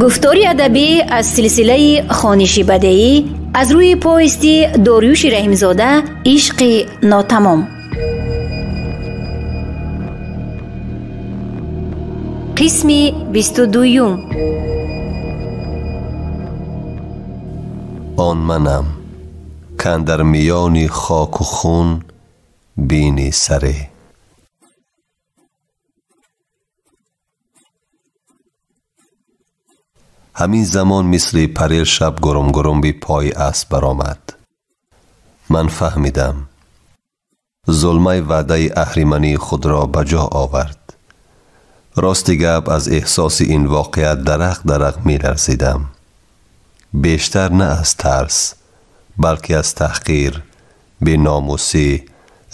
گفتاری ادبی از سلسله خوانشی بدیعی از روی پوستی داریوش رحیمزاده عشق ناتمام. قسم 22. آن منم کاندر میان خاک و خون بینی سره. همین زمان مثل پریر شب گرم گرم بی پای اسب برآمد. من فهمیدم ظلمه وعده اهریمنی خود را بجا آورد. راستی گپ از احساس این واقعیت درق می لرزیدم. بیشتر نه از ترس بلکه از تحقیر، بی ناموسی،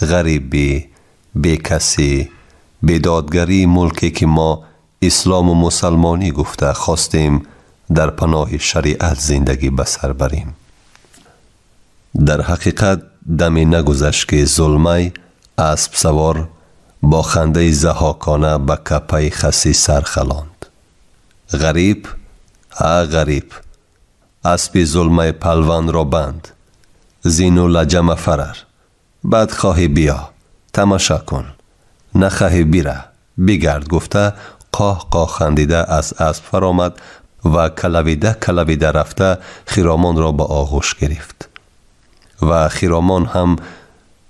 غریبی، بی کسی، بی دادگری ملکی که ما اسلام و مسلمانی گفته خواستیم در پناه شریعت زندگی بسر بریم. در حقیقت دمی نگذشت که ظلمه اسب سوار با خنده ضحاکانه به کپه خسی سر خلاند. غریب، غریب، اسب ظلمه پلوان را بند، زین و لجم فرر، بعد خواهی بیا تماشا کن، نخواهی بیره بگرد گفته قاه قاه خندیده از اسب فرامد و کلویده رفته خرامان را به آغوش گرفت و خرامان هم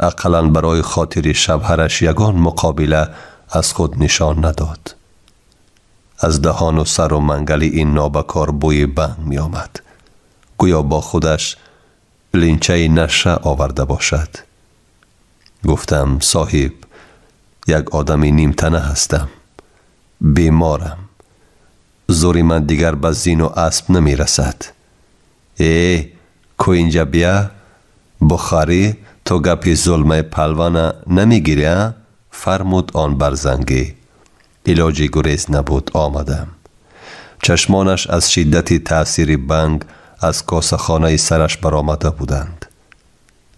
اقلاً برای خاطر شبهرش یگان مقابله از خود نشان نداد. از دهان و سر و منگل این نابکار بوی بنگ می آمد، گویا با خودش لینچه نشه آورده باشد. گفتم صاحب، یک آدمی نیمتنه هستم، بیمارم، زوری من دیگر به زین و اسب نمی رسد. کو اینجا بیا، بخاری تو گپی ظلمه پلوانه نمی گیری؟ فرمود آن برزنگی. علاجی گریز نبود، آمدم. چشمانش از شدت تأثیر بنگ از کاسخانه سرش برآمده بودند.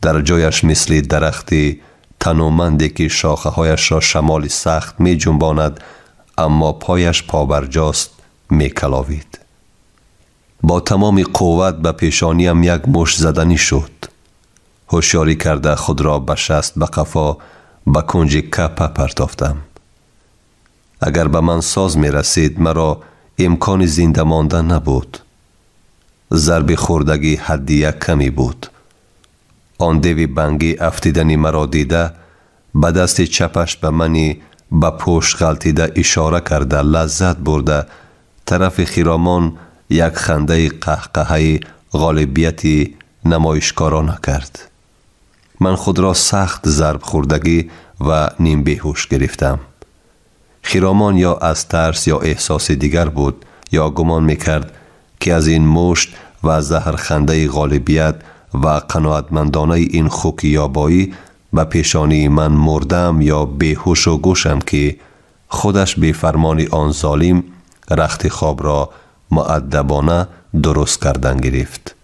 در جایش مثل درختی تنومندی که شاخه هایش را شمال سخت می جنباند اما پایش پابرجاست می کلاوید. با تمام قوت به پیشانیم یک مشت زدنی شد. هوشیاری کرده خود را به شست به قفا به کنج کپه پرتافتم. اگر به من ساز می رسید مرا امکان زنده ماندن نبود. ضرب خوردگی حدی یک کمی بود. آن دیوی بنگی افتیدنی مرا دیده به دست چپش به منی به پشت غلطیده اشاره کرده لذت برده طرف خرامان یک خنده قهقهه غالبیتی نمایشکارانه کرد. من خود را سخت ضرب خوردگی و نیم بیهوش گرفتم. خرامان یا از ترس یا احساس دیگر بود یا گمان میکرد که از این مشت و زهر خنده غالبیت و قناعتمندانه این خوک یابایی به پیشانی من مردم یا بیهوش و گوشم که خودش به فرمان آن ظالم رخت خواب را مؤدبانه درست کردن گرفت.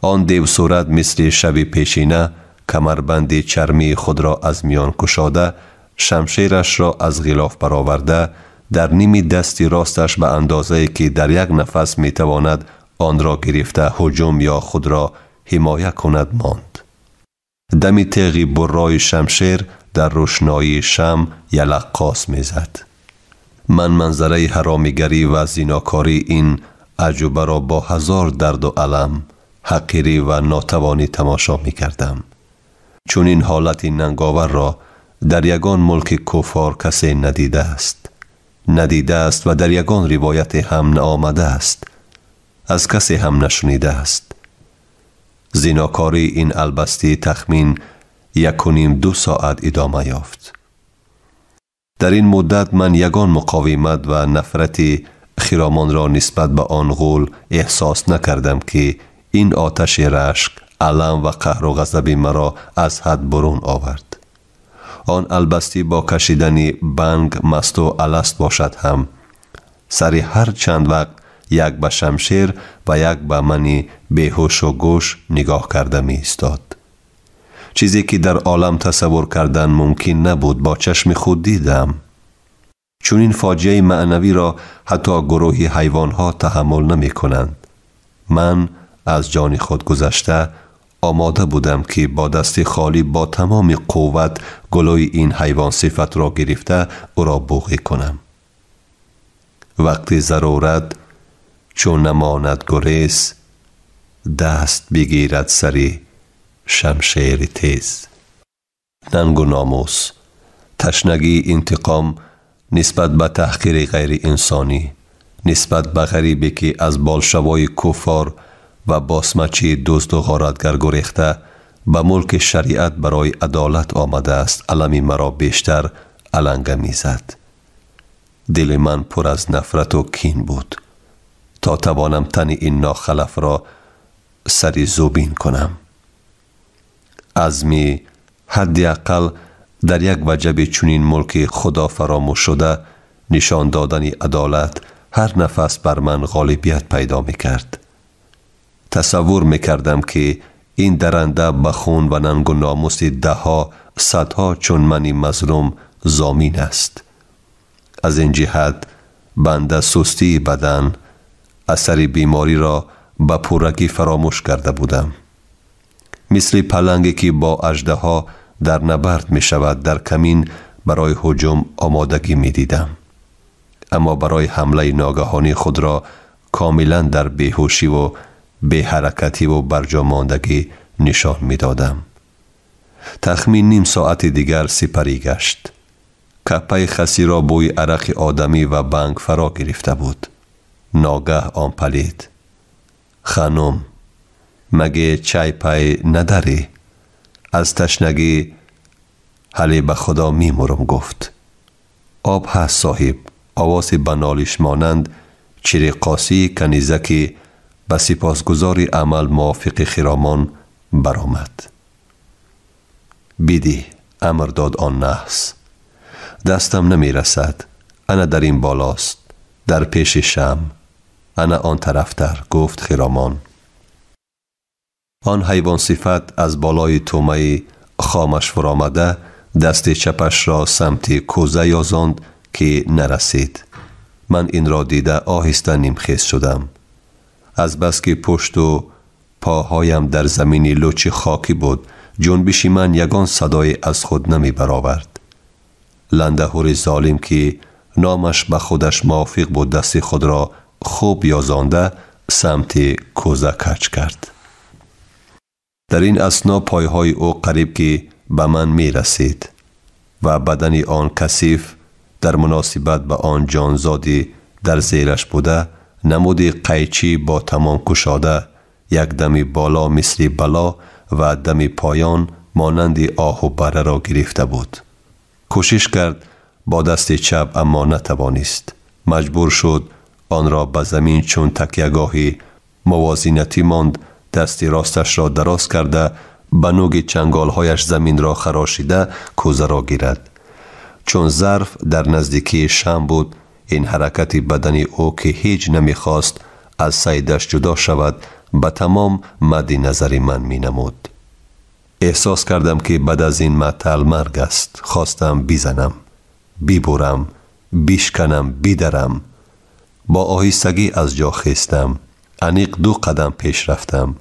آن دیو صورت مثل شب پیشینه کمربند چرمی خود را از میان کشاده، شمشیرش را از غلاف برآورده، در نیمی دستی راستش به اندازه‌ای که در یک نفس میتواند آن را گرفته هجوم یا خود را حمایه کند ماند. دمی تیغی برای شمشیر در روشنایی شم یلقاس میزد. من منظره حرامیگری و زیناکاری این عجوبه را با هزار درد و الم، حقیری و ناتوانی تماشا می کردم. چون این حالت ننگاور را در یگان ملک کفار کسی ندیده است و در یگان روایت هم نآمده است، از کسی هم نشنیده است. زیناکاری این البستی تخمین 1.5-2 ساعت ادامه یافت. در این مدت من یگان مقاومت و نفرتی خرامان را نسبت به آن غول احساس نکردم که این آتش رشک، علم و قهر و غضب مرا از حد برون آورد. آن البستی با کشیدن بنگ مست و الست باشد هم سری هر چند وقت یک به شمشیر و یک به منی بیهوش و گوش نگاه کرده می استاد. چیزی که در عالم تصور کردن ممکن نبود با چشم خود دیدم. چون این فاجعه معنوی را حتی گروهی حیوانها تحمل نمی کنند. من از جان خود گذشته آماده بودم که با دست خالی با تمام قوت گلوی این حیوان صفت را گرفته او را بوقی کنم. وقتی ضرورت چون نماند گریز، دست بگیرد سری شمشیر تیز. ننگ و ناموس، تشنگی انتقام نسبت به تحقیر غیر انسانی، نسبت به غریبی که از بالشوای کفار و باسمچی دزد و غارتگر گریخته به ملک شریعت برای عدالت آمده است، علمی مرا بیشتر النگ می‌زد. دل من پر از نفرت و کین بود تا توانم تن این ناخلف را سری زوبین کنم. عزمی حداقل در یک وجب چنین ملک خدا فراموش شده نشان دادن عدالت هر نفس بر من غالبیت پیدا می‌کرد. تصور می‌کردم که این درنده به خون و ننگ و ناموس ده‌ها صدها چون منی مظلوم ضامین است. از این جهت بنده سستی بدن اثر بیماری را به پورگی فراموش کرده بودم. مثل پلنگی که با اژدها در نبرد می شود در کمین برای هجوم آمادگی می دیدم، اما برای حمله ناگهانی خود را کاملا در بیهوشی و بی حرکتی و برجا ماندگی نشان می دادم. تخمین نیم ساعت دیگر سپری گشت. کپه خسی را بوی عرق آدمی و بنگ فرا گرفته بود. ناگه آن پلید: خانم، مگه چای پای نداری؟ از تشنگی حلی به خدا میمورم گفت. آب هست صاحب. آواز بنالیش مانند چریقاسی کنیزکی به سپاسگزاری عمل موافق خرامان برآمد. بیدی، امر داد آن نحس. دستم نمی رسد. انا در این بالاست، در پیش شم. انا آن طرفتر، گفت خرامان. آن حیوان صفت از بالای تومه خامش فرامده دست چپش را سمت کوزه یازاند که نرسید. من این را دیده آهسته نیمخیز شدم. از بس که پشت و پاهایم در زمینی لوچ خاکی بود، جنبش من یگان صدای از خود نمی برآورد. لندهور ظالم که نامش به خودش موافق بود دست خود را خوب یازانده سمت کوزه کج کرد. در این اثنا پایهای او قریب که به من می رسید و بدن آن کثیف در مناسبت به آن جانزادی در زیرش بوده نمودی قیچی با تمام کشاده، یک دمی بالا مثل بلا و دمی پایان مانند آه و بره را گرفته بود. کوشش کرد با دست چپ اما نتوانست. مجبور شد آن را به زمین چون تکیه‌گاهی موازینتی ماند، دست راستش را دراز کرده به نوک چنگالهایش زمین را خراشیده کوزه را گیرد. چون ظرف در نزدیکی شم بود، این حرکت بدن او که هیچ نمیخواست از سیدش جدا شود به تمام مد نظر من می نمود. احساس کردم که بعد از این معطل مرگ است. خواستم بیزنم، بیبرم، بیشکنم، بیدرم. با آهستگی از جا خیستم. انیق 2 قدم پیش رفتم.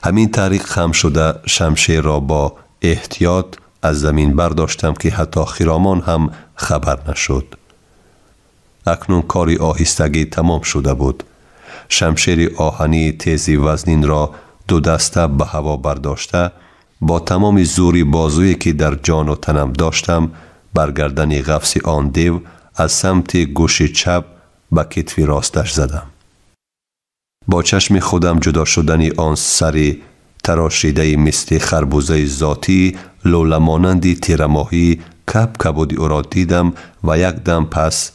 همین طریق خم شده شمشیر را با احتیاط از زمین برداشتم که حتی خرامان هم خبر نشد. اکنون کاری آهستگی تمام شده بود. شمشیر آهنی تیزی وزنین را 2 دسته به هوا برداشته با تمام زوری بازویی که در جان و تنم داشتم بر گردن قفس آن دیو از سمت گوش چپ به کتف راستش زدم. با چشم خودم جدا شدن آن سری تراشیده مثل خربوزه ذاتی لولمانندی تیرماهی کبودی او را دیدم و یک دم پس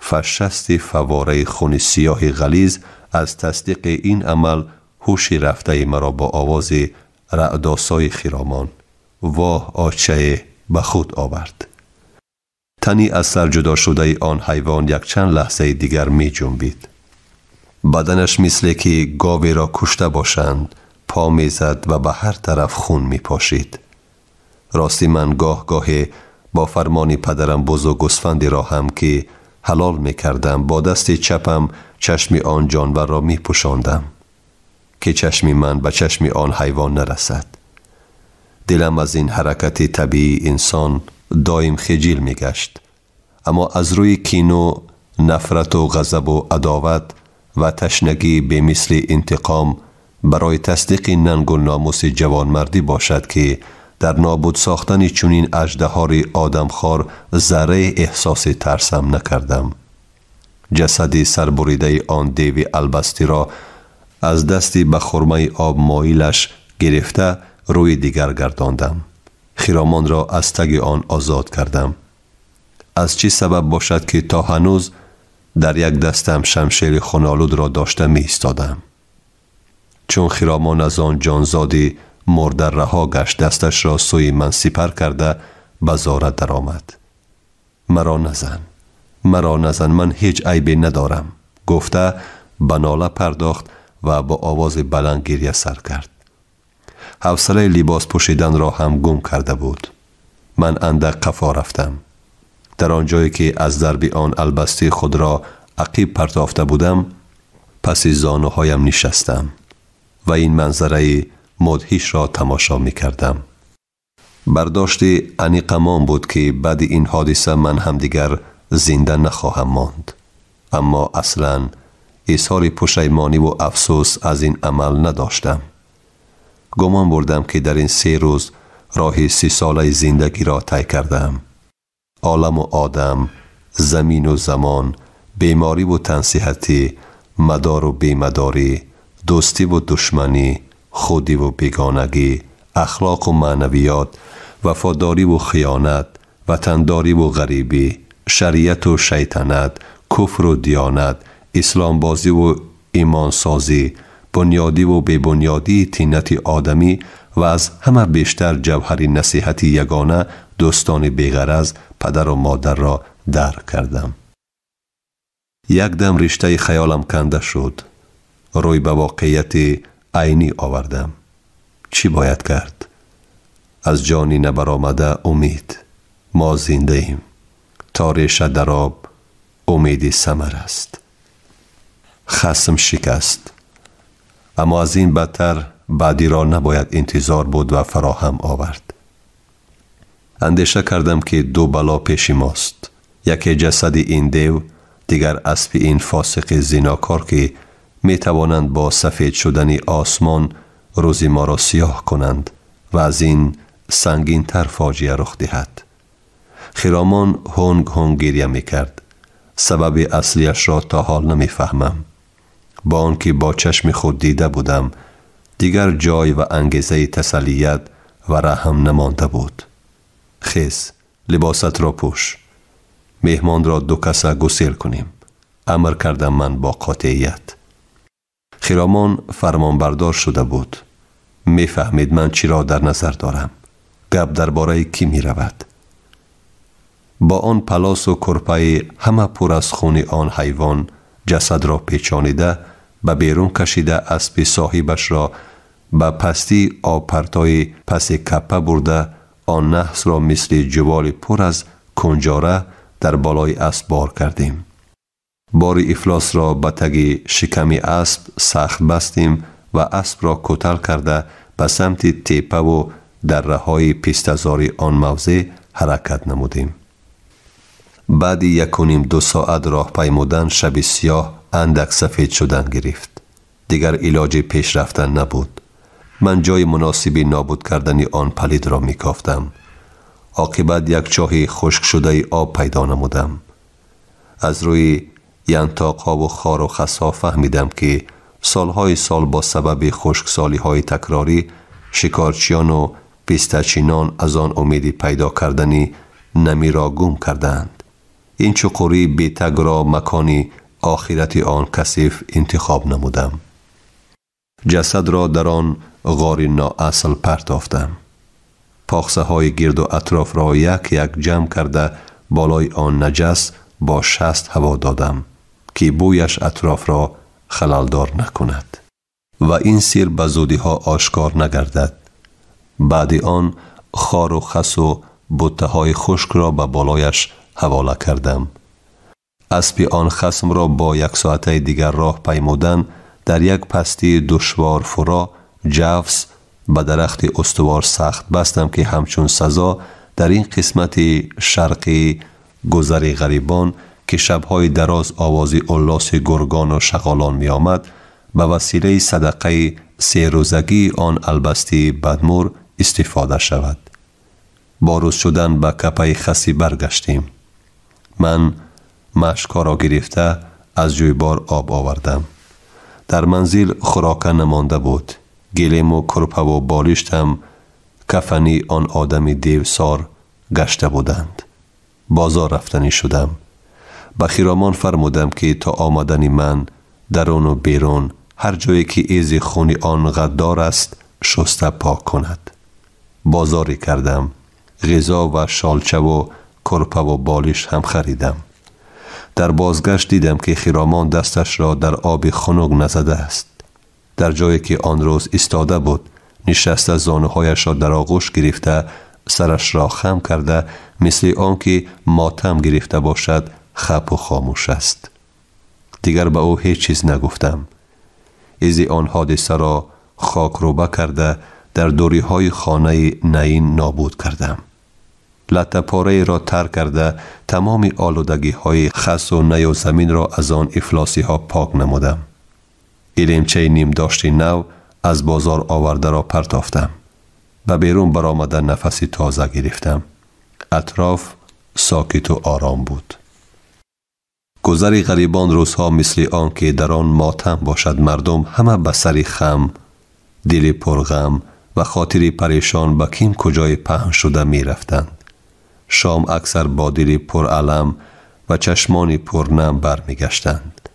فشست فواره خون سیاه غلیظ از تصدیق این عمل هوش رفته مرا با آواز رعدآسای خرامان واه آچه به خود آورد. تنی از سر جدا شده آن حیوان یک چند لحظه دیگر می جنبید. بدنش مثل که گاوی را کشته باشند پا می زد و به هر طرف خون می پاشید. راستی من گاه گاهی با فرمان پدرم بزرگ گوسفندی را هم که حلال می کردم. با دست چپم چشم آن جانور را می پوشاندم که چشم من به چشم آن حیوان نرسد. دلم از این حرکت طبیعی انسان دائم خجل می گشت، اما از روی کین و نفرت و غضب و عداوت و تشنگی به مثل انتقام برای تصدیق ننگ و ناموس جوانمردی باشد که در نابود ساختن چنین اژدهار آدمخوار ذره احساس ترسم نکردم. جسد سربریده آن دیو البستی را از دستی به خرمه آب مایلش گرفته روی دیگر گرداندم. خرامان را از تگ آن آزاد کردم. از چه سبب باشد که تا هنوز در یک دستم شمشیر خونالود را داشته می ایستادم. چون خرامان از آن جانزادی مرده رها گشت، دستش را سوی من سپر کرده به زارت در آمد. مرا نزن، من هیچ عیبی ندارم گفته به ناله پرداخت و با آواز بلند گریه سر کرد. حوصله لباس پوشیدن را هم گم کرده بود. من اندک قفا رفتم. در آنجایی که از درب آن البستی خود را عقیب پرتافته بودم، پس زانوهایم نشستم و این منظره مدهش را تماشا می کردم. برداشت انیقمان بود که بعد این حادثه من هم دیگر زنده نخواهم ماند، اما اصلا اظهار پشیمانی و افسوس از این عمل نداشتم. گمان بردم که در این 3 روز راه 30 ساله زندگی را طی کردم. عالم و آدم، زمین و زمان، بیماری و تنصیحتی، مدار و بیمداری، دوستی و دشمنی، خودی و بیگانگی، اخلاق و معنویات، وفاداری و خیانت، وطنداری و غریبی، شریعت و شیطنت، کفر و دیانت، اسلام بازی و ایمان سازی، بنیادی و بیبنیادی طینت آدمی و از همه بیشتر جوهر نصیحت یگانه دوستان بیغرض پدر و مادر را درک کردم. یک دم رشته خیالم کنده شد. روی به واقعیت عینی آوردم. چی باید کرد؟ از جانی نبرآمده امید. ما زنده ایم. تا ریشه در آب امیدی ثمر است. خصم شکست، اما از این بدتر بعدی را نباید انتظار بود و فراهم آورد. اندیشه کردم که 2 بلا پیش ماست. یکی جسد این دیو، دیگر اسب این فاسق زناکار که می توانند با سفید شدن آسمان روزی ما را سیاه کنند و از این سنگین تر فاجعه رخ دهد. خرامان هنگ گریه می کرد. سبب اصلیش را تا حال نمی فهمم. با آنکه با چشم خود دیده بودم، دیگر جای و انگیزه تسلیت و رحم نمانده بود. خیز، لباست را پوش. مهمان را 2 کاسه گسیل کنیم. امر کردم من با قاطعیت. خرامان فرمانبردار شده بود. می فهمید من چی را در نظر دارم. گپ درباره کی می رود؟ با آن پلاس و کرپه همه پر از خون آن حیوان جسد را پیچانیده به بیرون کشیده، اسب صاحبش را به پستی آب پرتای پس کپه برده، آن نحس را مثل جوال پر از کنجاره در بالای اسب بار کردیم. بار افلاس را به تگ شکم اسب سخت بستیم و اسب را کتل کرده به سمت تیپه و دره های پیستزاری آن موضع حرکت نمودیم. بعد 1.5-2 ساعت راه پیمودن شب سیاه اندک سفید شدن گرفت. دیگر علاج پیش رفتن نبود. من جای مناسبی نابود کردن آن پلید را می کافتم. عاقبت یک چاه خشک شده آب پیدا نمودم. از روی ینتاق‌ها و خار و خس‌ها فهمیدم که سالهای سال با سبب خشکسالی‌های تکراری شکارچیان و پیستچینان از آن امیدی پیدا کردنی نمی را گم کردند. این چقوری بی‌تگ را مکانی آخرت آن کثیف انتخاب نمودم. جسد را در آن غار نااصل پرتافتم. پاخسه های گرد و اطراف را یک یک جمع کرده بالای آن نجس با شست هوا دادم که بویش اطراف را خلالدار نکند و این سیر به زودی ها آشکار نگردد. بعد آن خار و خس و بوته های خشک را به بالایش حواله کردم. اسب آن خصم را با 1 ساعته دیگر راه پیمودن در یک پستی دشوار فرا جفس به درخت استوار سخت بستم که همچون سزا در این قسمت شرقی گذر غریبان که شبهای دراز آوازی الاس گرگان و شغالان می آمد به وسیله صدقه 3 روزگی آن البستی بدمور استفاده شود. با روز شدن به کپه خسی برگشتیم. من مشکا را گرفته از جویبار آب آوردم. در منزل خوراکه نمانده بود. گلیم و کرپه و بالشتم کفنی آن آدمی دیوسار گشته بودند. بازار رفتنی شدم. به خیرامان فرمودم که تا آمدن من درون و بیرون هر جایی که ایز خونی آن غدار است شسته پاک کند. بازاری کردم. غذا و شالچه و کرپه و بالش هم خریدم. در بازگشت دیدم که خیرامان دستش را در آب خنک نزده است. در جایی که آن روز ایستاده بود نشسته زانوهایش را در آغوش گرفته سرش را خم کرده مثل آنکه ماتم گرفته باشد خپ و خاموش است. دیگر به او هیچ چیز نگفتم. ایزی آن حادثه را خاک روبه کرده در دوری های خانه نعین نابود کردم. لطه پاره را تر کرده تمام آلودگی های خس و نی و زمین را از آن افلاسی ها پاک نمودم. ایلیمچه نیم داشتی نو از بازار آورده را پرتافتم. به بیرون برآمده نفسی تازه گرفتم. اطراف ساکت و آرام بود. گذر غریبان روزها مثل آن که در آن ماتم باشد مردم همه به سر خم، دل پرغم و خاطری پریشان به کیم کجای پهن شده می رفتند. شام اکثر با دلی پرعلم و چشمانی پرنم برمی گشتند.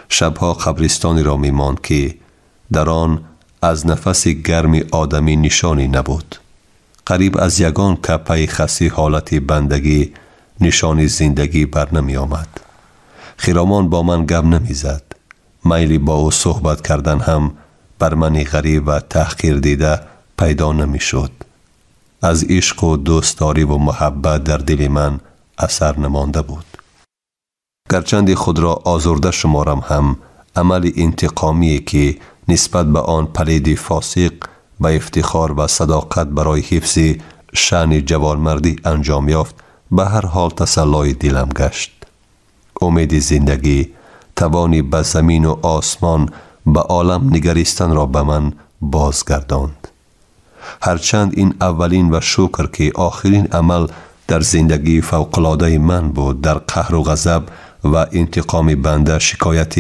شبها قبرستانی را می ماند که در آن از نفس گرم آدمی نشانی نبود. قریب از یگان کپه خسی حالت بندگی نشانی زندگی بر نمی آمد. خیرامان با من گپ نمی زد. میلی با او صحبت کردن هم بر من غریب و تحقیر دیده پیدا نمی شد. از عشق و دوستداری و محبت در دل من اثر نمانده بود. گرچند خود را آزرده شمارم هم عمل انتقامی که نسبت به آن پلید فاسق به افتخار و صداقت برای حفظ شأن جوانمردی انجام یافت به هر حال تسلای دلم گشت. امید زندگی توانی به زمین و آسمان به عالم نگریستن را به من بازگرداند. هرچند این اولین و شکر که آخرین عمل در زندگی فوق‌العاده من بود، در قهر و غضب و انتقام بنده شکایت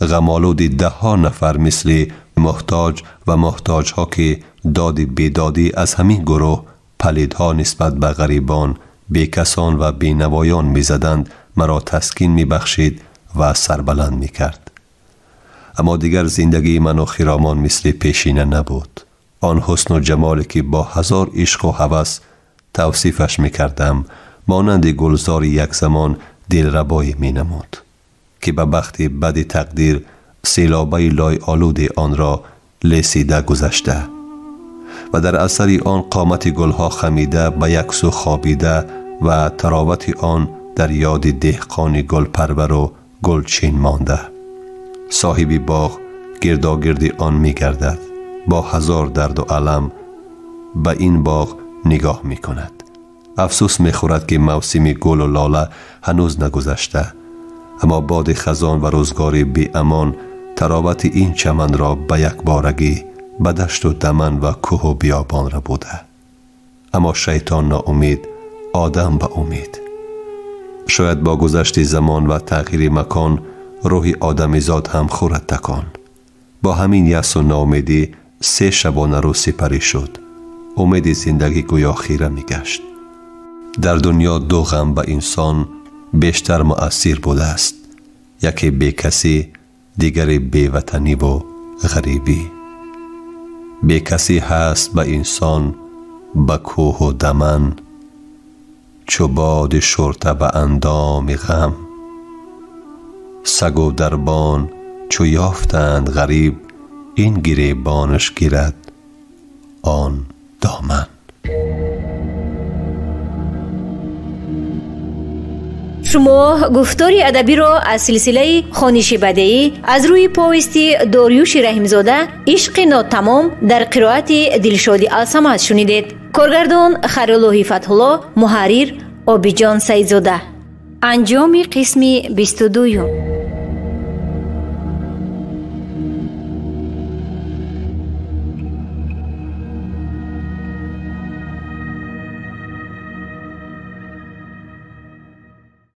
غم‌آلود 10 نفر مثل محتاج و محتاج ها که دادی بیدادی از همین گروه پلیدها نسبت به غریبان، بیکسان و بینوایان می زدند مرا تسکین می بخشید و سربلند می کرد. اما دیگر زندگی من و خیرامان مثل پیشینه نبود. آن حسن و جمالی که با 1000 عشق و هوس توصیفش می کردم مانند گلزار یک زمان دلربایی می نمود که به بخت بد تقدیر سیلابه لای آلود آن را لسیده گذشته و در اثر آن قامت گلها خمیده به یک سو خوابیده و تراوت آن در یاد دهقان گل پرور و گلچین مانده. صاحبی باغ گرداگرد آن می گردد، با 1000 درد و علم به این باغ نگاه می کند. افسوس می خورد که موسم گل و لاله هنوز نگذشته، اما باد خزان و روزگار بی امان تراوت این چمن را به یک بارگی به دشت و دمن و کوه و بیابان را بوده. اما شیطان ناامید، آدم به امید. شاید با گذشت زمان و تغییر مکان روح آدمیزاد هم خورد تکان. با همین یأس و ناامیدی 3 شبانه روز سپری شد. امید زندگی گویا خیره می گشت. در دنیا 2 غم به انسان بیشتر مؤثر بوده است، یکی بی کسی، دیگری بی وطنی و غریبی. بی کسی هست به انسان به کوه و دمن، چو باد شرطه به اندام غم. سگ و دربان چو یافتند غریب، این گریبانش گیرد آن دامن. شما گفتاری ادبی را از سلسله خوانش بدیعی از روی پوستی داریوش رحیمزاده عشق ناتمام در قرائت دلشادی الصمد شنیدید. کارگردان خیرالله فتح‌الله، محرر عابدجان سعیدزاده. انجام قسم 22.